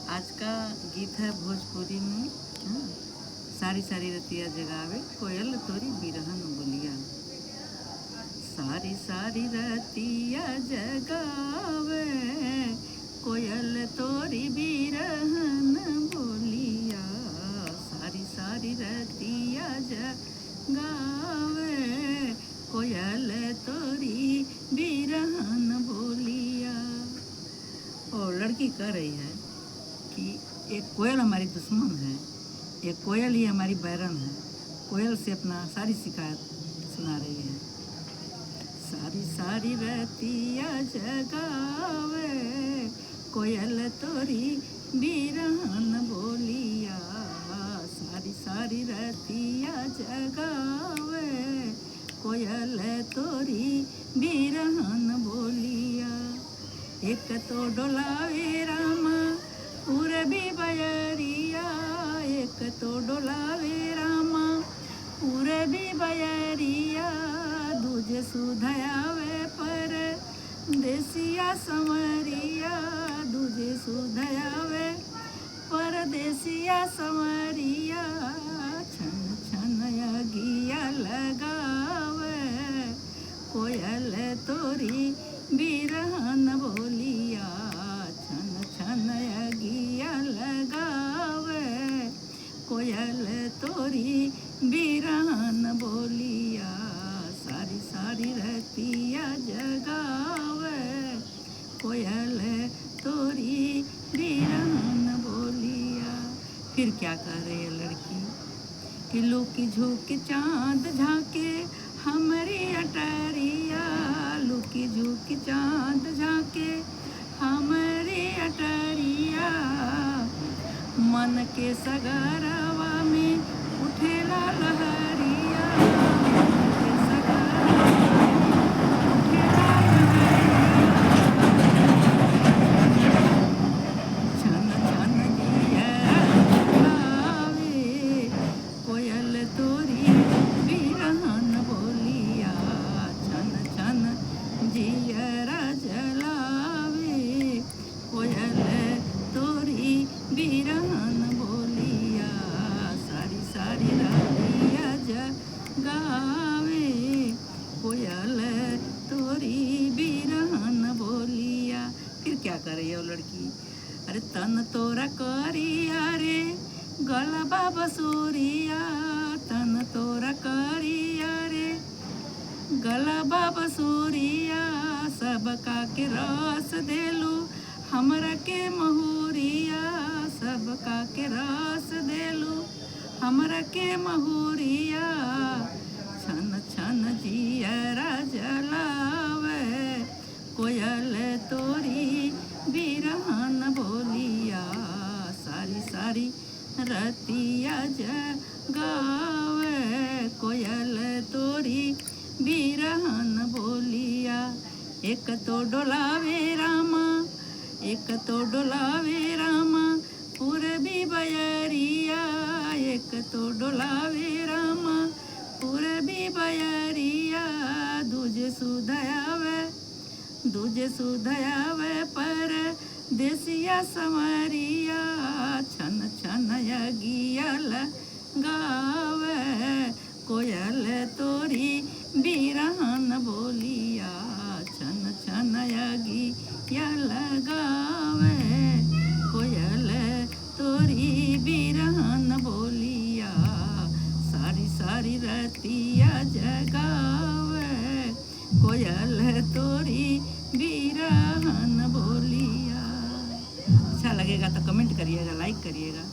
आज का गीत है भोजपुरी में। हाँ, सारी सारी रतिया जगावे कोयल तोरी बिरहन बोलिया। सारी सारी रतिया जगावे कोयल तोरी बिरहन बोलिया। सारी सारी रतिया जगावे कोयल तोरी बिरहन बोलिया। और लड़की कह रही है कि एक कोयल हमारी दुश्मन है, एक कोयल ही हमारी बैरन है। कोयल से अपना सारी शिकायत सुना रही है। सारी सारी रतिया जगावे कोयल तोरी बिरहन बोलिया। सारी सारी रतिया जगावे कोयल तोरी बिरहन बोलिया। एक तो डोलावे रामा पूरबी बयरिया, एक तो डोलावे रामा पूरबी बयरिया। दूजे सुधयावे पर देसिया समरिया, दूजे सुधयावे परदेसिया समरिया। छन छन अगिया लगावे कोयल तोरी बिरहन बोलिया। छन छन अगिया लगावे कोयल तोरी बिरहन बोलिया। सारी सारी रतिया जगावे कोयल तोरी बिरहन बोलिया। फिर क्या कह रही है लड़की कि लुकी झुकी चाँद झाँके हमारी अटरिया। लुकी झुकी चाँद झाँके हमारी अटरिया। मन के सगरवा में उठेला लहरिया, मन के सगरवा में उठेला लहरिया। छन छन जिया जगावे कोयल तोरी बिरहन बोलिया। छन छन जियरा जलावे कोयल तोरी बिरहन बोलिया। सारी सारी रतिया जगावे कोयल तोरी बिरहन बोलिया। फिर क्या कर रही है वो लड़की? अरे तन तोरा करिया रे गलबा बसूरिया, तन तोरा करिया रे गलबा बसूरिया। सबका के रस देलू हमरा के महुरिया, सबका के रस देलू हमरा के महुरिया। छन छन जियरा जलावे कोयल तोरी बिरहन बोलिया। सारी सारी रतिया जगावे कोयल तोरी बिरहन बोलिया। एक तो डोलावे रामा, एक तो डोलावे रामा पूरबी बयरिया, एक तो डोलावे रामा पूरबी बयरिया। दूजे सुधयावे, दूजे सुधयावे पर देसिया समरिया। छन छन अगिया लगावे कोयल तोरी बिरहन बोलिया। छन छन अगिया लगावे कोयल तोरी बिरहन बोलिया। सारी सारी रतिया जगावे कोयल तोरी बिरहन बोलिया। अच्छा लगेगा तो कमेंट करिएगा, लाइक करिएगा।